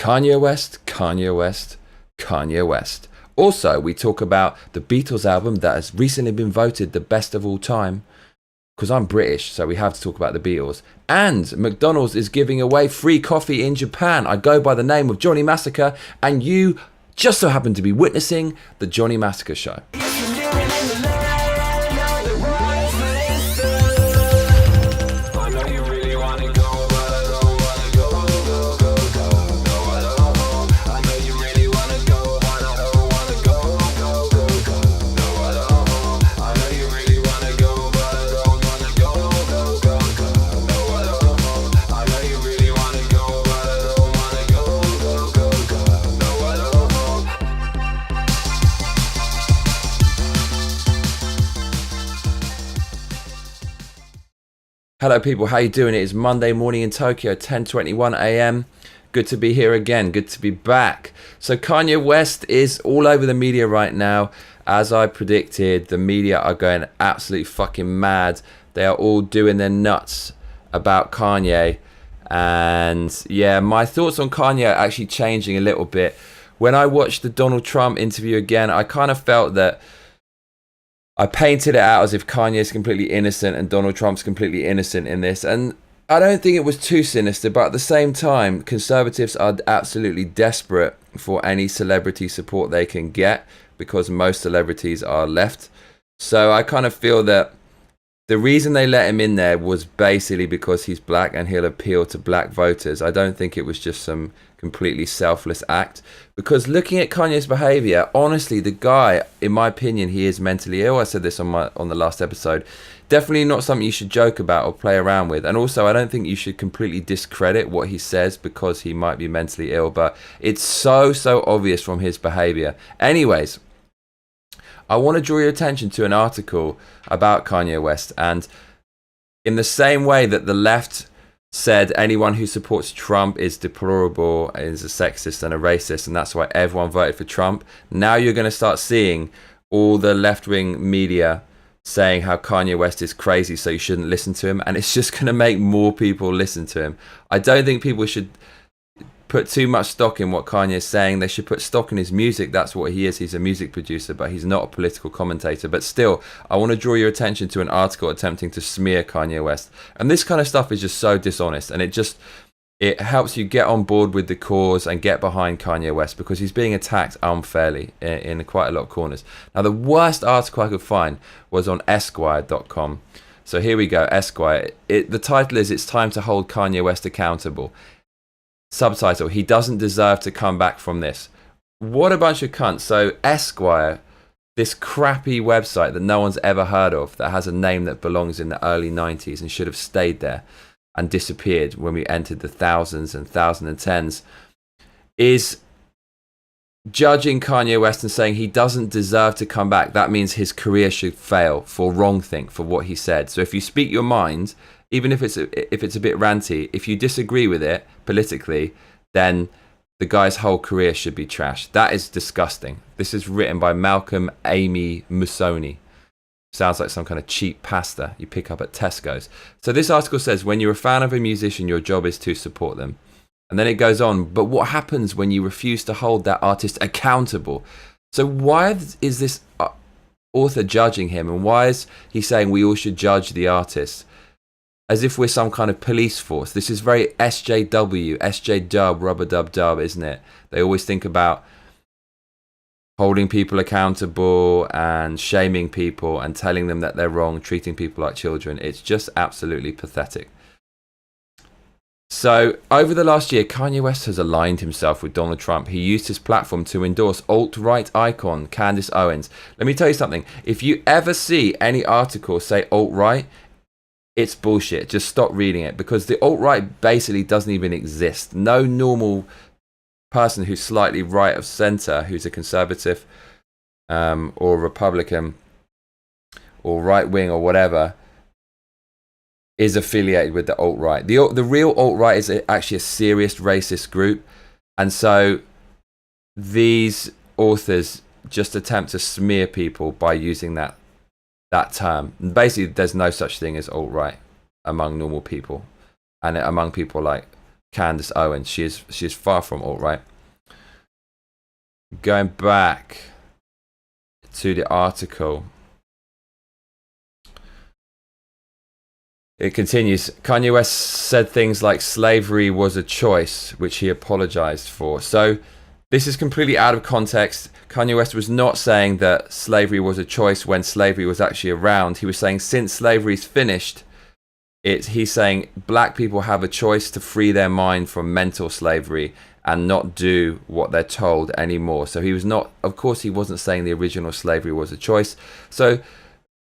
Kanye West, Kanye West, Kanye West. Also, we talk about the Beatles album that has recently been voted the best of all time. Because I'm British, so we have to talk about the Beatles. And McDonald's is giving away free coffee in Japan. I go by the name of Johnny Massacre, and you just so happen to be witnessing the Johnny Massacre Show. Hello people, how you doing? It is Monday morning in Tokyo, 10:21 a.m. Good to be here again, good to be back. So Kanye West is all over the media right now. As I predicted, the media are going absolutely fucking mad. They are all doing their nuts about Kanye. And yeah, my thoughts on Kanye are actually changing a little bit. When I watched the Donald Trump interview again, I kind of felt that I painted it out as if Kanye is completely innocent and Donald Trump's completely innocent in this. And I don't think it was too sinister, but at the same time, conservatives are absolutely desperate for any celebrity support they can get because most celebrities are left. So I kind of feel that the reason they let him in there was basically because he's black and he'll appeal to black voters. I don't think it was just some completely selfless act. Because looking at Kanye's behavior, honestly, the guy, in my opinion, he is mentally ill. I said this on the last episode. Definitely not something you should joke about or play around with. And also, I don't think you should completely discredit what he says because he might be mentally ill. But it's so obvious from his behavior. Anyways, I want to draw your attention to an article about Kanye West. And in the same way that the left said anyone who supports Trump is deplorable, is a sexist and a racist, and that's why everyone voted for Trump. Now you're going to start seeing all the left-wing media saying how Kanye West is crazy, so you shouldn't listen to him, and it's just going to make more people listen to him. I don't think people should put too much stock in what Kanye is saying. They should put stock in his music. That's what he is. He's a music producer, but he's not a political commentator. But still, I want to draw your attention to an article attempting to smear Kanye West. And this kind of stuff is just so dishonest. And it helps you get on board with the cause and get behind Kanye West because he's being attacked unfairly in quite a lot of corners. Now, the worst article I could find was on Esquire.com. So here we go, Esquire. The title is, "It's Time to Hold Kanye West Accountable." Subtitle, "He doesn't deserve to come back from this." What a bunch of cunts. So Esquire, this crappy website that no one's ever heard of, that has a name that belongs in the early 90s and should have stayed there and disappeared when we entered the thousands and 2010s, is judging Kanye West and saying he doesn't deserve to come back. That means his career should fail for wrongthink, for what he said. So if you speak your mind, even if it's a bit ranty, if you disagree with it politically, then the guy's whole career should be trashed. That is disgusting. This is written by Malcolm Amy Musoni. Sounds like some kind of cheap pasta you pick up at Tesco's. So this article says, when you're a fan of a musician, your job is to support them. And then it goes on, but what happens when you refuse to hold that artist accountable? So why is this author judging him? And why is he saying we all should judge the artist? As if we're some kind of police force. This is very SJW, SJ-dub, rubber-dub-dub, isn't it? They always think about holding people accountable and shaming people and telling them that they're wrong, treating people like children. It's just absolutely pathetic. So, over the last year, Kanye West has aligned himself with Donald Trump. He used his platform to endorse alt-right icon Candace Owens. Let me tell you something. If you ever see any article say alt-right, it's bullshit. Just stop reading it, because the alt-right basically doesn't even exist. No normal person who's slightly right of center, who's a conservative or Republican or right-wing or whatever, is affiliated with the alt-right. The real alt-right is actually a serious racist group. And so these authors just attempt to smear people by using that term. And basically, there's no such thing as alt-right among normal people. And among people like Candace Owens. She is far from alt-right. Going back to the article, it continues. Kanye West said things like slavery was a choice, which he apologized for. So this is completely out of context. Kanye West was not saying that slavery was a choice when slavery was actually around. He was saying since slavery's finished, he's saying black people have a choice to free their mind from mental slavery and not do what they're told anymore. So he was not, of course, he wasn't saying the original slavery was a choice. So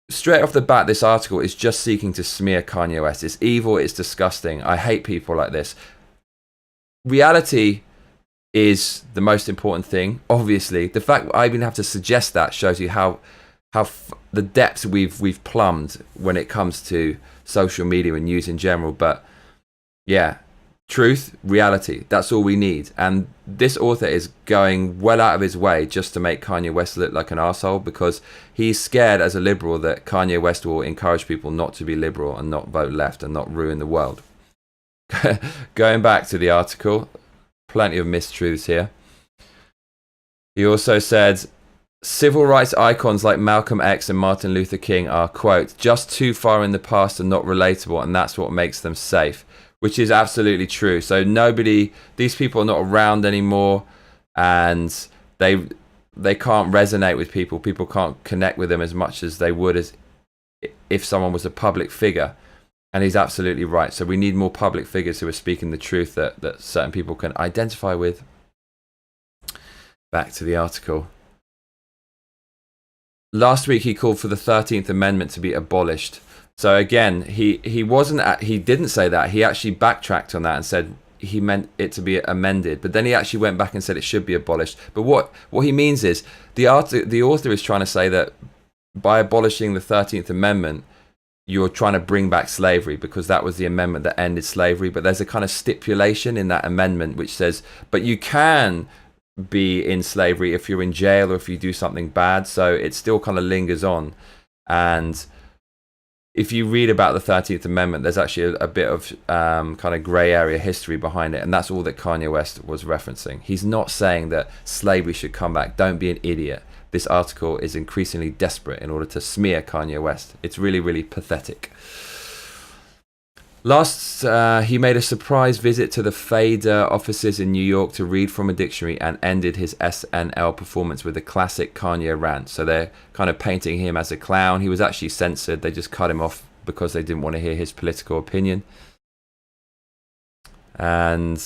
straight off the bat, this article is just seeking to smear Kanye West. It's evil, it's disgusting. I hate people like this. Reality is the most important thing, obviously. The fact I even have to suggest that shows you how the depths we've plumbed when it comes to social media and news in general. But yeah, truth, reality, that's all we need. And this author is going well out of his way just to make Kanye West look like an arsehole, because he's scared as a liberal that Kanye West will encourage people not to be liberal and not vote left and not ruin the world. Going back to the article, plenty of mistruths here. He also said civil rights icons like Malcolm X and Martin Luther King are, quote, just too far in the past and not relatable, and that's what makes them safe. Which is absolutely true. So these people are not around anymore, and they can't resonate with people. People can't connect with them as much as they would as if someone was a public figure. And he's absolutely right. So we need more public figures who are speaking the truth that certain people can identify with. Back to the article. Last week he called for the 13th Amendment to be abolished. So again, he didn't say that. He actually backtracked on that and said he meant it to be amended. But then he actually went back and said it should be abolished. But what he means is the author is trying to say that by abolishing the 13th Amendment, you're trying to bring back slavery, because that was the amendment that ended slavery. But there's a kind of stipulation in that amendment which says, but you can be in slavery if you're in jail or if you do something bad. So it still kind of lingers on. And if you read about the 13th Amendment, there's actually a bit of kind of grey area history behind it. And that's all that Kanye West was referencing. He's not saying that slavery should come back. Don't be an idiot. This article is increasingly desperate in order to smear Kanye West. It's really, really pathetic. Last, he made a surprise visit to the Fader offices in New York to read from a dictionary and ended his SNL performance with a classic Kanye rant. So they're kind of painting him as a clown. He was actually censored. They just cut him off because they didn't want to hear his political opinion. And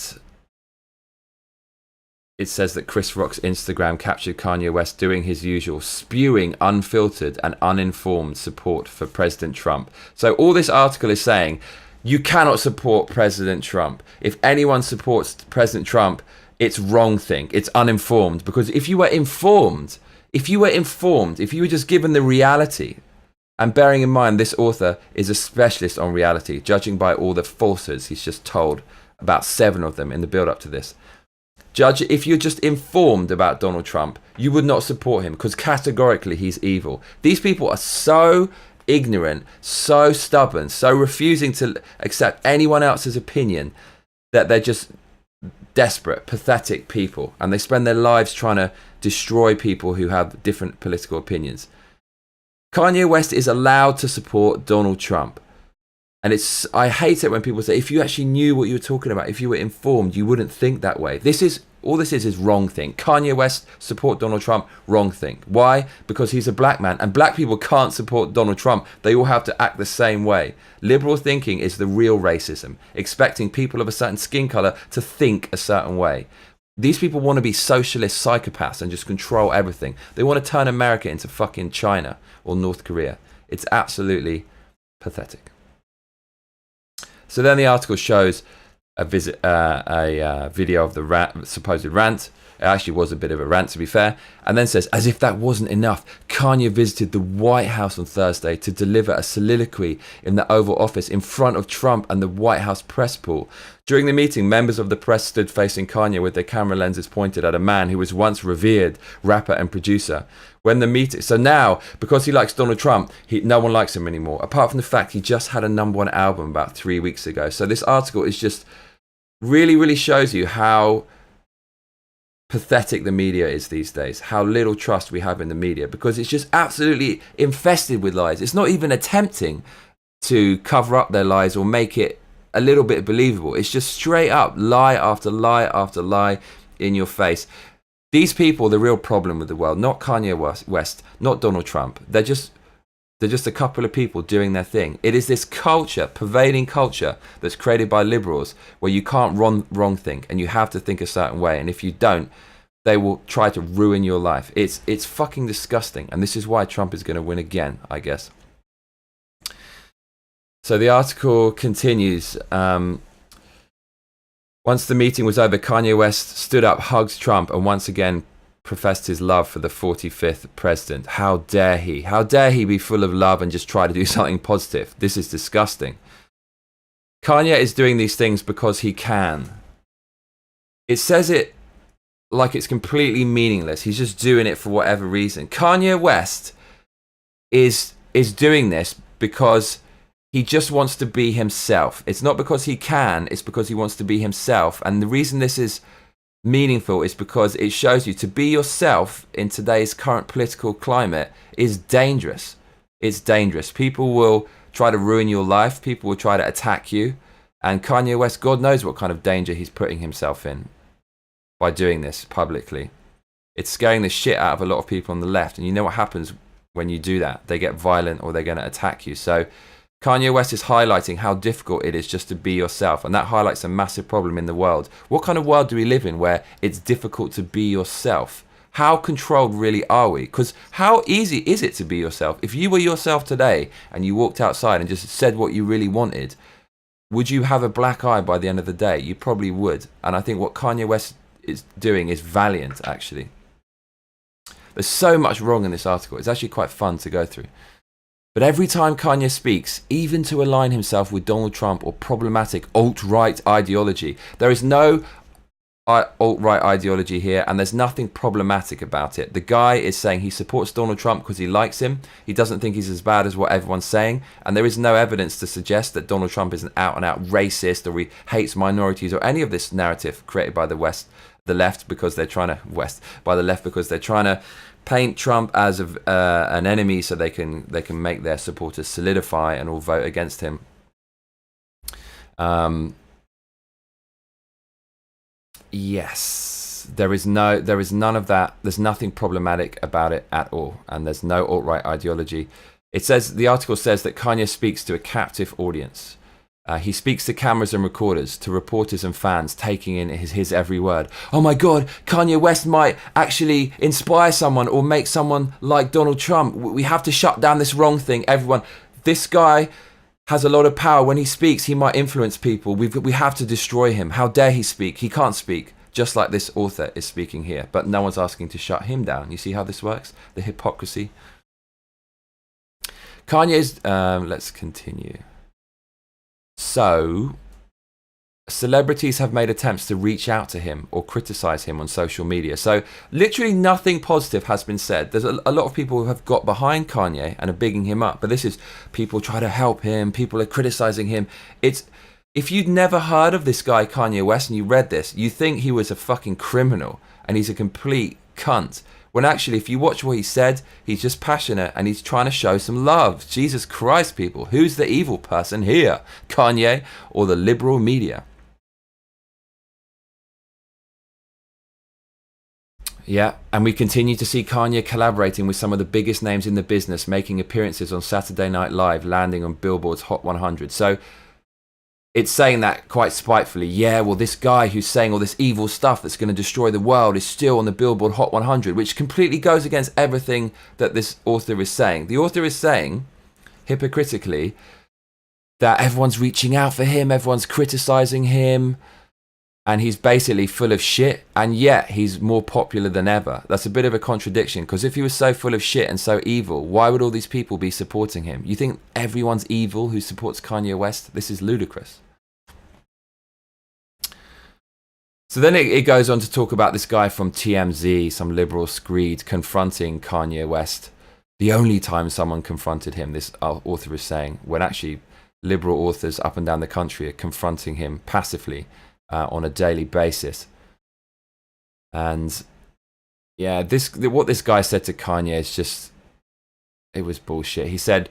it says that Chris Rock's Instagram captured Kanye West doing his usual, spewing unfiltered and uninformed support for President Trump. So all this article is saying, you cannot support President Trump. If anyone supports President Trump, it's wrong thing. It's uninformed. Because if you were informed, if you were just given the reality, and bearing in mind this author is a specialist on reality, judging by all the falsehoods he's just told, about 7 of them in the build-up to this. Judge, if you're just informed about Donald Trump, you would not support him, because categorically he's evil. These people are so ignorant, so stubborn, so refusing to accept anyone else's opinion, that they're just desperate, pathetic people, and they spend their lives trying to destroy people who have different political opinions. Kanye West is allowed to support Donald Trump. And I hate it when people say, if you actually knew what you were talking about, if you were informed, you wouldn't think that way. All this is wrong thing. Kanye West support Donald Trump, wrong thing. Why? Because he's a black man, and black people can't support Donald Trump. They all have to act the same way. Liberal thinking is the real racism, expecting people of a certain skin color to think a certain way. These people want to be socialist psychopaths and just control everything. They want to turn America into fucking China or North Korea. It's absolutely pathetic. So then the article shows a video of the supposed rant. It actually was a bit of a rant, to be fair. And then says, as if that wasn't enough, Kanye visited the White House on Thursday to deliver a soliloquy in the Oval Office in front of Trump and the White House press pool. During the meeting, members of the press stood facing Kanye with their camera lenses pointed at a man who was once revered rapper and producer. So now, because he likes Donald Trump, no one likes him anymore, apart from the fact he just had a #1 album about 3 weeks ago. So this article is just really, really shows you how pathetic the media is these days, how little trust we have in the media, because it's just absolutely infested with lies. It's not even attempting to cover up their lies or make it a little bit believable. It's just straight up lie after lie after lie in your face. These people are the real problem with the world, not Kanye West, not Donald Trump. They're just a couple of people doing their thing. It is this culture, pervading culture, that's created by liberals, where you can't wrong think, and you have to think a certain way. And if you don't, they will try to ruin your life. It's fucking disgusting. And this is why Trump is going to win again, I guess. So the article continues. Once the meeting was over, Kanye West stood up, hugged Trump, and once again professed his love for the 45th president. How dare he? How dare he be full of love and just try to do something positive? This is disgusting. Kanye is doing these things because he can. It says it like it's completely meaningless. He's just doing it for whatever reason. Kanye West is doing this because he just wants to be himself. It's not because he can, it's because he wants to be himself. And the reason this is meaningful is because it shows you to be yourself in today's current political climate is dangerous. It's dangerous. People will try to ruin your life. People will try to attack you. And Kanye West, God knows what kind of danger he's putting himself in by doing this publicly. It's scaring the shit out of a lot of people on the left. And you know what happens when you do that? They get violent or they're going to attack you. So Kanye West is highlighting how difficult it is just to be yourself, and that highlights a massive problem in the world. What kind of world do we live in where it's difficult to be yourself? How controlled really are we? Because how easy is it to be yourself? If you were yourself today and you walked outside and just said what you really wanted, would you have a black eye by the end of the day? You probably would. And I think what Kanye West is doing is valiant, actually. There's so much wrong in this article. It's actually quite fun to go through. But every time Kanye speaks, even to align himself with Donald Trump or problematic alt-right ideology, there is no alt-right ideology here, and there's nothing problematic about it. The guy is saying he supports Donald Trump because he likes him. He doesn't think he's as bad as what everyone's saying, and there is no evidence to suggest that Donald Trump is an out-and-out racist or he hates minorities or any of this narrative created by the left because they're trying to paint Trump as an enemy so they can make their supporters solidify and all vote against him. Yes, there is none of that. There's nothing problematic about it at all, and there's no alt-right ideology. The article says that Kanye speaks to a captive audience. He speaks to cameras and recorders, to reporters and fans, taking in his every word. Oh my God, Kanye West might actually inspire someone or make someone like Donald Trump. We have to shut down this wrong thing, everyone. This guy has a lot of power. When he speaks, he might influence people. We have to destroy him. How dare he speak? He can't speak, just like this author is speaking here. But no one's asking to shut him down. You see how this works? The hypocrisy. Kanye's... let's continue. So, celebrities have made attempts to reach out to him or criticize him on social media. So, literally nothing positive has been said. There's a lot of people who have got behind Kanye and are bigging him up. But this is people try to help him. People are criticizing him. If you'd never heard of this guy, Kanye West, and you read this, you think he was a fucking criminal and he's a complete cunt. When actually, if you watch what he said, he's just passionate and he's trying to show some love. Jesus Christ, people. Who's the evil person here? Kanye or the liberal media? Yeah, and we continue to see Kanye collaborating with some of the biggest names in the business, making appearances on Saturday Night Live, landing on Billboard's Hot 100. So it's saying that quite spitefully. Yeah, well, this guy who's saying all this evil stuff that's going to destroy the world is still on the Billboard Hot 100, which completely goes against everything that this author is saying. The author is saying, hypocritically, that everyone's reaching out for him, everyone's criticizing him, and he's basically full of shit, and yet he's more popular than ever. That's a bit of a contradiction, because if he was so full of shit and so evil, why would all these people be supporting him? You think everyone's evil who supports Kanye West? This is ludicrous. So then it goes on to talk about this guy from TMZ, some liberal screed, confronting Kanye West. The only time someone confronted him, this author is saying, when actually liberal authors up and down the country are confronting him passively. on a daily basis. And yeah, what this guy said to Kanye is just, it was bullshit. He said,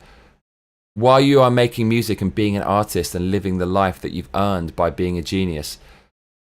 while you are making music and being an artist and living the life that you've earned by being a genius,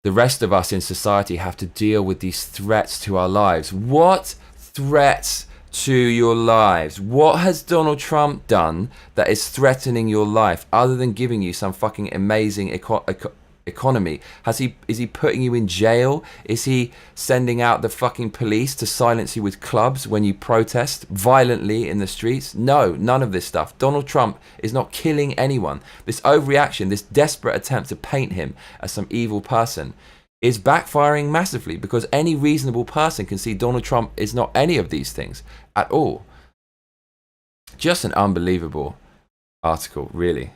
the rest of us in society have to deal with these threats to our lives. What threats to your lives? What has Donald Trump done that is threatening your life other than giving you some fucking amazing economy? Is he putting you in jail? Is he sending out the fucking police to silence you with clubs when you protest violently in the streets? No, none of this stuff. Donald Trump is not killing anyone. This overreaction, this desperate attempt to paint him as some evil person is backfiring massively, because any reasonable person can see Donald Trump is not any of these things at all. Just an unbelievable article, really.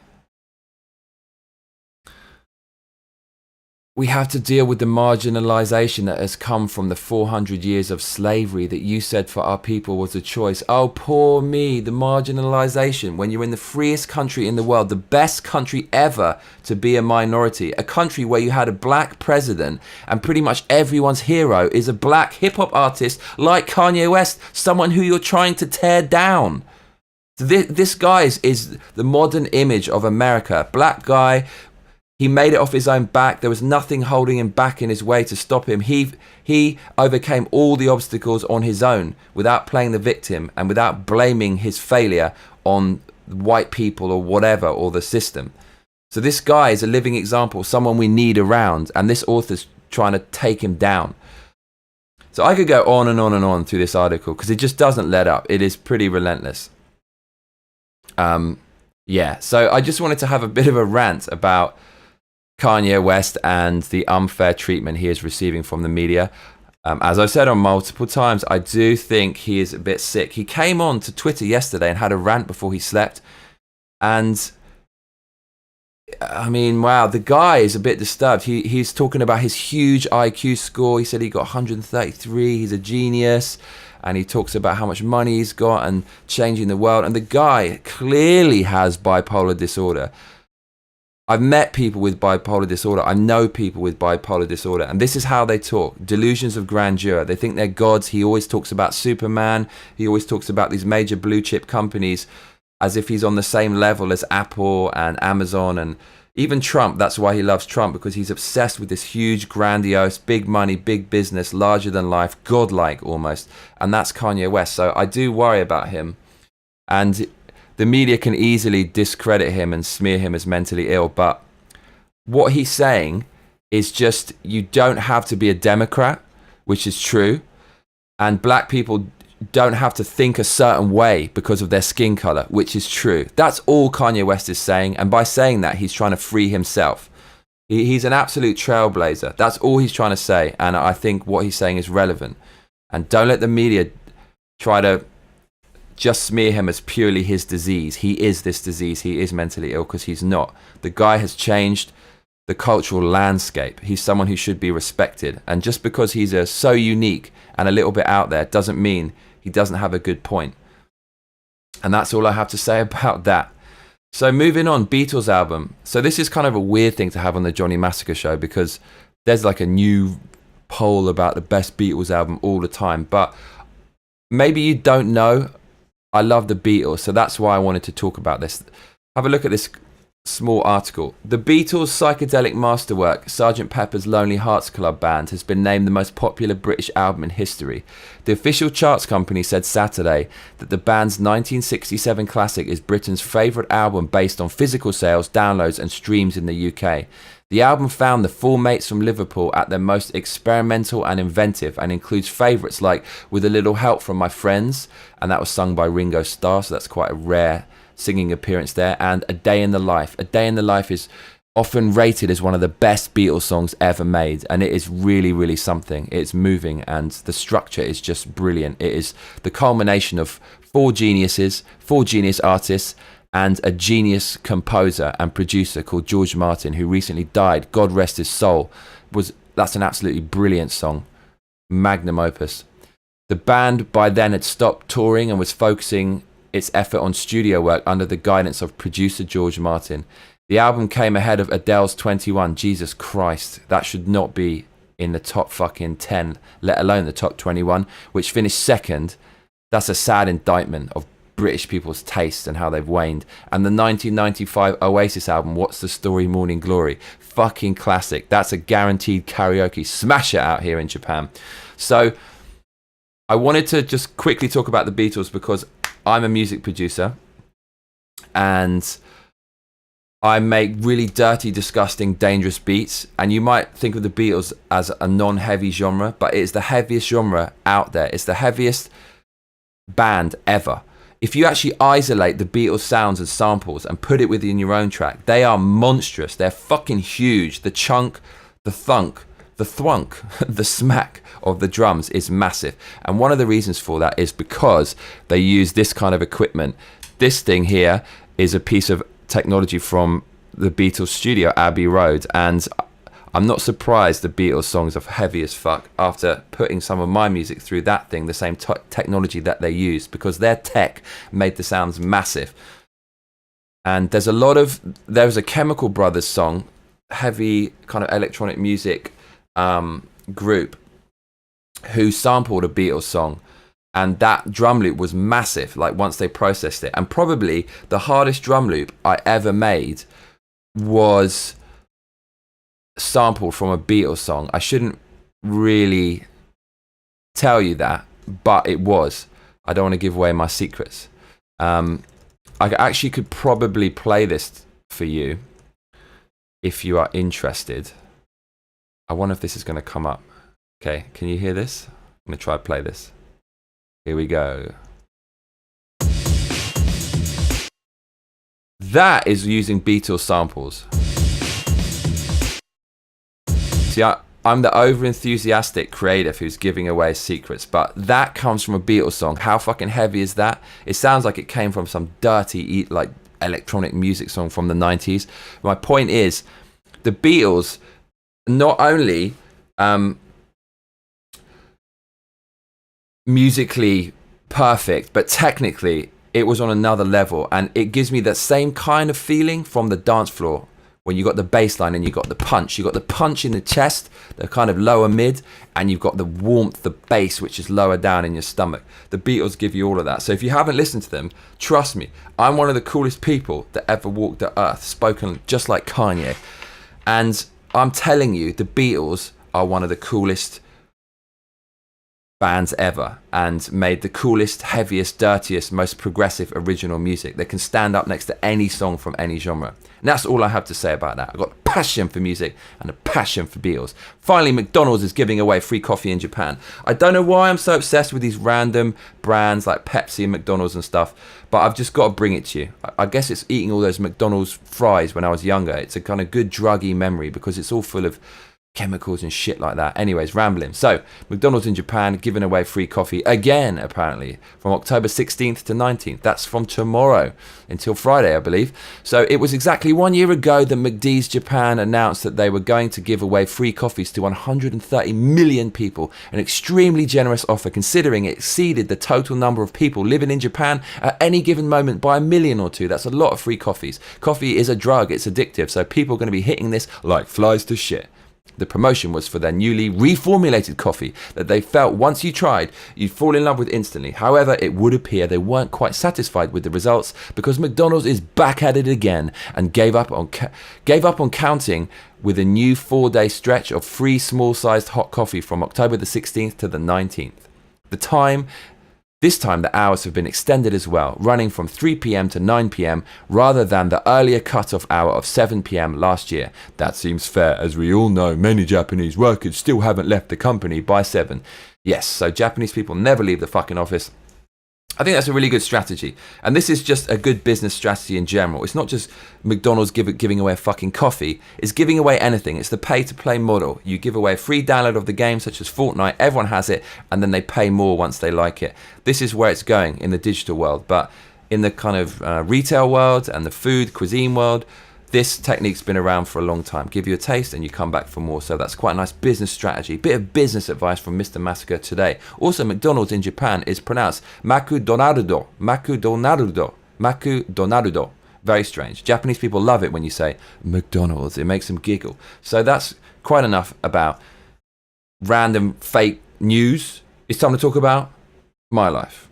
We have to deal with the marginalization that has come from the 400 years of slavery that you said for our people was a choice. Oh, poor me, the marginalization. When you're in the freest country in the world, the best country ever to be a minority, a country where you had a black president and pretty much everyone's hero is a black hip-hop artist like Kanye West, someone who you're trying to tear down. This guy is the modern image of America. Black guy. He made it off his own back. There was nothing holding him back in his way to stop him. He overcame all the obstacles on his own without playing the victim and without blaming his failure on white people or whatever, or the system. So this guy is a living example, someone we need around, and this author's trying to take him down. So I could go on and on and on through this article because it just doesn't let up. It is pretty relentless. Yeah, so I just wanted to have a bit of a rant about Kanye West and the unfair treatment he is receiving from the media. As I've said on multiple times, I do think he is a bit sick. He came on to Twitter yesterday and had a rant before he slept. And I mean, wow, the guy is a bit disturbed. He's talking about his huge IQ score. He said he got 133. He's a genius. And he talks about how much money he's got and changing the world. And the guy clearly has bipolar disorder. I've met people with bipolar disorder. I know people with bipolar disorder. And this is how they talk. Delusions of grandeur. They think they're gods. He always talks about Superman. He always talks about these major blue chip companies as if he's on the same level as Apple and Amazon and even Trump. That's why he loves Trump, because he's obsessed with this huge, grandiose, big money, big business, larger than life, godlike almost. And that's Kanye West. So I do worry about him. And the media can easily discredit him and smear him as mentally ill. But what he's saying is just, you don't have to be a Democrat, which is true. And black people don't have to think a certain way because of their skin color, which is true. That's all Kanye West is saying. And by saying that, he's trying to free himself. He's an absolute trailblazer. That's all he's trying to say. And I think what he's saying is relevant. And don't let the media try to just smear him as purely his disease. He is this disease. He is mentally ill, because he's not. The guy has changed the cultural landscape. He's someone who should be respected. And just because he's so unique and a little bit out there doesn't mean he doesn't have a good point. And that's all I have to say about that. So moving on, Beatles album. So this is kind of a weird thing to have on the Johnny Massacre show, because there's like a new poll about the best Beatles album all the time. But maybe you don't know, I love the Beatles, so that's why I wanted to talk about this. Have a look at this small article. The Beatles' psychedelic masterwork, Sgt. Pepper's Lonely Hearts Club Band, has been named the most popular British album in history. The official charts company said Saturday that the band's 1967 classic is Britain's favourite album based on physical sales, downloads and streams in the UK. The album found the four mates from Liverpool at their most experimental and inventive, and includes favourites like With a Little Help from My Friends, and that was sung by Ringo Starr, so that's quite a rare singing appearance there, and A Day in the Life. A Day in the Life is often rated as one of the best Beatles songs ever made, and it is really, really something. It's moving, and the structure is just brilliant. It is the culmination of four genius artists, and a genius composer and producer called George Martin, who recently died. God rest his soul. That's an absolutely brilliant song. Magnum opus. The band by then had stopped touring and was focusing its effort on studio work under the guidance of producer George Martin. The album came ahead of Adele's 21. Jesus Christ, that should not be in the top fucking 10, let alone the top 21, which finished second. That's a sad indictment of British people's taste and how they've waned. And the 1995 Oasis album, What's the Story, Morning Glory, fucking classic. That's a guaranteed karaoke smasher out here in Japan. So I wanted to just quickly talk about the Beatles because I'm a music producer and I make really dirty, disgusting, dangerous beats. And you might think of the Beatles as a non-heavy genre, but it is the heaviest genre out there. It's the heaviest band ever. If you actually isolate the Beatles sounds and samples and put it within your own track, they are monstrous. They're fucking huge. The chunk, the thunk, the thwunk, the smack of the drums is massive. And one of the reasons for that is because they use this kind of equipment. This thing here is a piece of technology from the Beatles studio, Abbey Road, and I'm not surprised the Beatles songs are heavy as fuck after putting some of my music through that thing, the same technology that they used, because their tech made the sounds massive. And there's a Chemical Brothers song, heavy kind of electronic music group, who sampled a Beatles song, and that drum loop was massive, like once they processed it. And probably the hardest drum loop I ever made was sampled from a Beatles song. I shouldn't really tell you that, but it was. I don't want to give away my secrets. I actually could probably play this for you if you are interested. I wonder if this is going to come up. Okay, can you hear this? I'm going to try to play this. Here we go. That is using Beatles samples. See, I'm the over-enthusiastic creative who's giving away secrets, but that comes from a Beatles song. How fucking heavy is that? It sounds like it came from some dirty, like, electronic music song from the 90s. My point is, the Beatles not only musically perfect, but technically it was on another level, and it gives me that same kind of feeling from the dance floor when you got the bass line and you got the punch. You got the punch in the chest, the kind of lower mid, and you've got the warmth, the bass, which is lower down in your stomach. The Beatles give you all of that. So if you haven't listened to them, trust me, I'm one of the coolest people that ever walked the earth, spoken just like Kanye. And I'm telling you, the Beatles are one of the coolest bands ever, and made the coolest, heaviest, dirtiest, most progressive original music. They can stand up next to any song from any genre. And that's all I have to say about that. I've got a passion for music and a passion for Beatles. Finally, McDonald's is giving away free coffee in Japan. I don't know why I'm so obsessed with these random brands like Pepsi and McDonald's and stuff, but I've just got to bring it to you. I guess it's eating all those McDonald's fries when I was younger. It's a kind of good druggy memory because it's all full of chemicals and shit like that. Anyways, rambling. So, McDonald's in Japan giving away free coffee again, apparently, from October 16th to 19th. That's from tomorrow until Friday, I believe. So, it was exactly 1 year ago that McD's Japan announced that they were going to give away free coffees to 130 million people. An extremely generous offer, considering it exceeded the total number of people living in Japan at any given moment by 1 million or two. That's a lot of free coffees. Coffee is a drug, it's addictive, so people are going to be hitting this like flies to shit. The promotion was for their newly reformulated coffee that they felt once you tried, you'd fall in love with instantly. However, it would appear they weren't quite satisfied with the results because McDonald's is back at it again and gave up on counting with a new 4-day stretch of free small-sized hot coffee from October the 16th to the 19th. This time the hours have been extended as well, running from 3 p.m. to 9 p.m. rather than the earlier cut-off hour of 7 p.m. last year. That seems fair, as we all know many Japanese workers still haven't left the company by 7. Yes, so Japanese people never leave the fucking office. I think that's a really good strategy. And this is just a good business strategy in general. It's not just McDonald's giving away a fucking coffee. It's giving away anything. It's the pay-to-play model. You give away a free download of the game, such as Fortnite. Everyone has it, and then they pay more once they like it. This is where it's going in the digital world. But in the kind of retail world and the food, cuisine world, this technique's been around for a long time. Give you a taste and you come back for more. So that's quite a nice business strategy. Bit of business advice from Mr. Massacre today. Also, McDonald's in Japan is pronounced Maku Donaldo. Maku Donaldo. Maku Donaldo. Very strange. Japanese people love it when you say McDonald's. It makes them giggle. So that's quite enough about random fake news. It's time to talk about my life.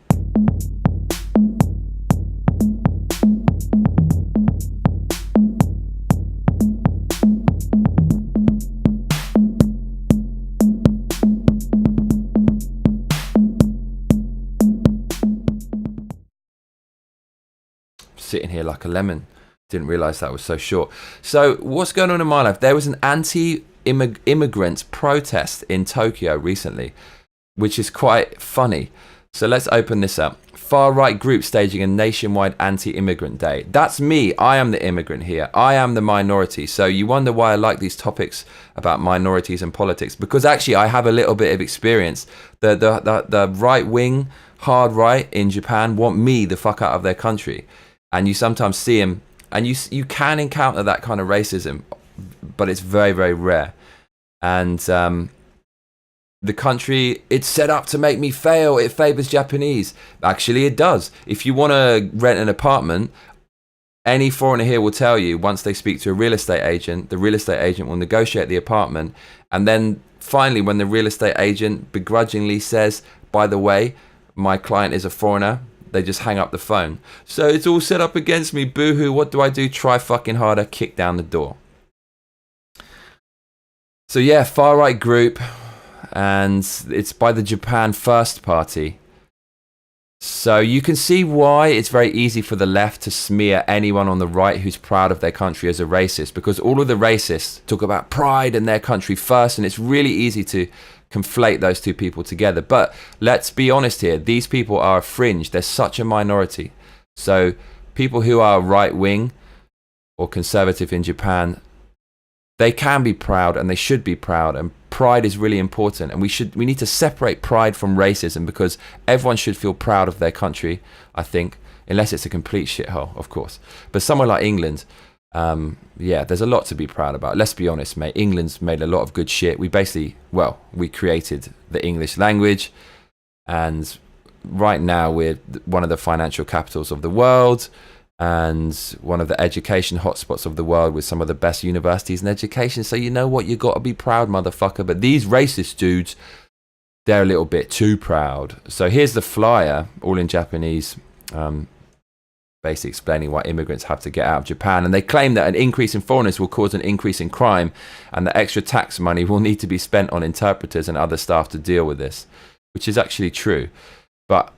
Sitting here like a lemon. Didn't realize that was so short. So what's going on in my life? There was an anti-immigrant protest in Tokyo recently, which is quite funny. So let's open this up. Far-right group staging a nationwide anti-immigrant day. That's me. I am the immigrant here. I am the minority. So you wonder why I like these topics about minorities and politics, because actually I have a little bit of experience. The right-wing, hard right in Japan want me the fuck out of their country. And you sometimes see them, and you can encounter that kind of racism, but it's very, very rare. And the country, it's set up to make me fail. It favors Japanese. Actually, it does. If you want to rent an apartment, any foreigner here will tell you, once they speak to a real estate agent, the real estate agent will negotiate the apartment. And then finally, when the real estate agent begrudgingly says, by the way, my client is a foreigner, they just hang up the phone. So it's all set up against me. Boo-hoo. What do I do? Try fucking harder. Kick down the door. So yeah, far-right group. And it's by the Japan First Party. So you can see why it's very easy for the left to smear anyone on the right who's proud of their country as a racist. Because all of the racists talk about pride in their country first. And it's really easy to conflate those two people together. But let's be honest here, these people are a fringe. They're such a minority. So people who are right-wing or conservative in Japan, they can be proud and they should be proud, and pride is really important, and we need to separate pride from racism, because everyone should feel proud of their country, I think, unless it's a complete shithole, of course. But somewhere like England, yeah, there's a lot to be proud about. Let's be honest, mate. England's made a lot of good shit. We basically, we created the English language, and right now we're one of the financial capitals of the world and one of the education hotspots of the world with some of the best universities in education. So you know what? You got to be proud, motherfucker. But these racist dudes, they're a little bit too proud. So here's the flyer, all in Japanese, basically explaining why immigrants have to get out of Japan. And they claim that an increase in foreigners will cause an increase in crime, and that extra tax money will need to be spent on interpreters and other staff to deal with this, which is actually true. But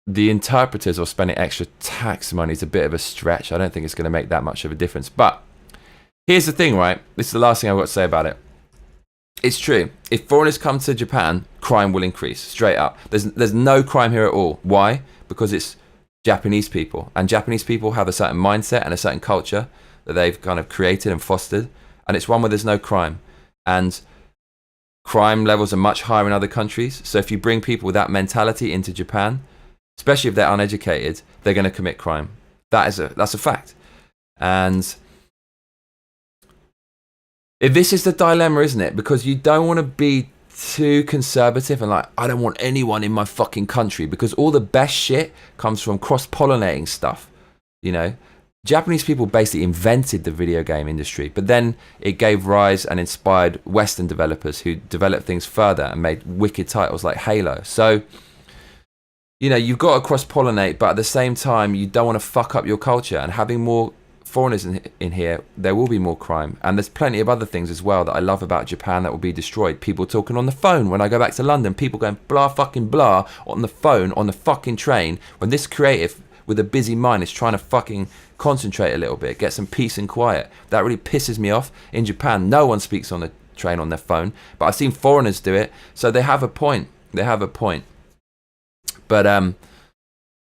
the interpreters or spending extra tax money is a bit of a stretch. I don't think it's going to make that much of a difference. But here's the thing, right? This is the last thing I've got to say about it. It's true. If foreigners come to Japan, crime will increase straight up. There's no crime here at all. Why? Because it's Japanese people, and Japanese people have a certain mindset and a certain culture that they've kind of created and fostered, and it's one where there's no crime, and crime levels are much higher in other countries. So if you bring people with that mentality into Japan, especially if they're uneducated, they're going to commit crime. That's a fact. And this is the dilemma, isn't it? Because you don't want to be too conservative and like, I don't want anyone in my fucking country, because all the best shit comes from cross-pollinating stuff. You know, Japanese people basically invented the video game industry, but then it gave rise and inspired Western developers who developed things further and made wicked titles like Halo. So, you know, you've got to cross-pollinate, but at the same time, you don't want to fuck up your culture. And having more foreigners in here, there will be more crime. And there's plenty of other things as well that I love about Japan that will be destroyed. People talking on the phone. When I go back to London, people going blah fucking blah on the phone, on the fucking train, when this creative with a busy mind is trying to fucking concentrate a little bit, get some peace and quiet. That really pisses me off. In Japan, no one speaks on the train on their phone, but I've seen foreigners do it, so they have a point. They have a point. But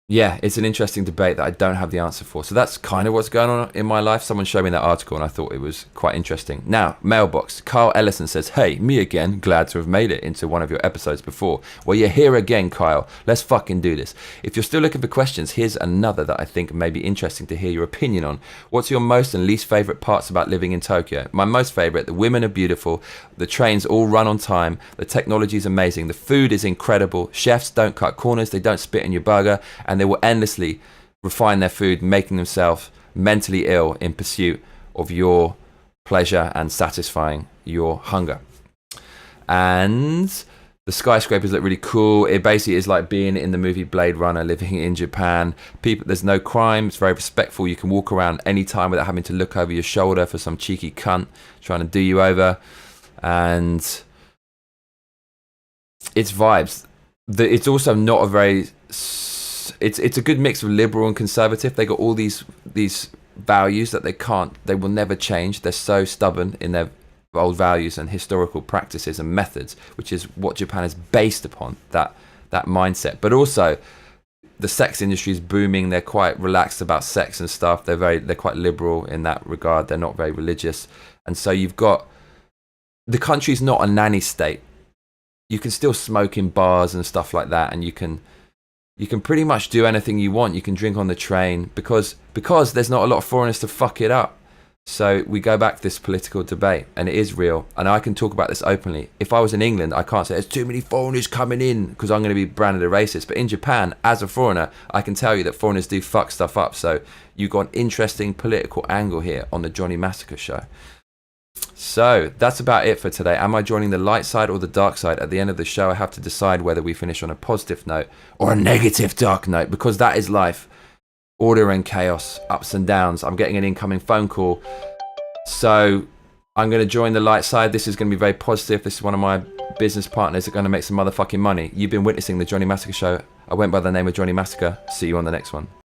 yeah, it's an interesting debate that I don't have the answer for. So that's kind of what's going on in my life. Someone showed me that article and I thought it was quite interesting. Now, mailbox. Carl Ellison says, hey, me again. Glad to have made it into one of your episodes before. Well, you're here again, Kyle. Let's fucking do this. If you're still looking for questions, here's another that I think may be interesting to hear your opinion on. What's your most and least favorite parts about living in Tokyo? My most favorite, the women are beautiful. The trains all run on time. The technology is amazing. The food is incredible. Chefs don't cut corners. They don't spit in your burger. And they will endlessly refine their food, making themselves mentally ill in pursuit of your pleasure and satisfying your hunger. And the skyscrapers look really cool. It basically is like being in the movie Blade Runner, living in Japan. There's no crime. It's very respectful. You can walk around any time without having to look over your shoulder for some cheeky cunt trying to do you over. And it's vibes. It's also not a very... It's a good mix of liberal and conservative. They got all these values that they will never change. They're so stubborn in their old values and historical practices and methods, which is what Japan is based upon, that mindset. But also the sex industry is booming. They're quite relaxed about sex and stuff. They're quite liberal in that regard. They're not very religious. And so you've got, the country's not a nanny state. You can still smoke in bars and stuff like that, and you can pretty much do anything you want. You can drink on the train because there's not a lot of foreigners to fuck it up. So we go back to this political debate, and it is real, and I can talk about this openly. If I was in England, I can't say there's too many foreigners coming in because I'm going to be branded a racist. But in Japan, as a foreigner, I can tell you that foreigners do fuck stuff up. So you've got an interesting political angle here on the Johnny Massacre show. So that's about it for today. Am I joining the light side or the dark side? At the end of the show, I have to decide whether we finish on a positive note or a negative dark note, because that is life. Order and chaos, ups and downs. I'm getting an incoming phone call. So I'm going to join the light side. This is going to be very positive. This is one of my business partners that are going to make some motherfucking money. You've been witnessing the Johnny Massacre show. I went by the name of Johnny Massacre. See you on the next one.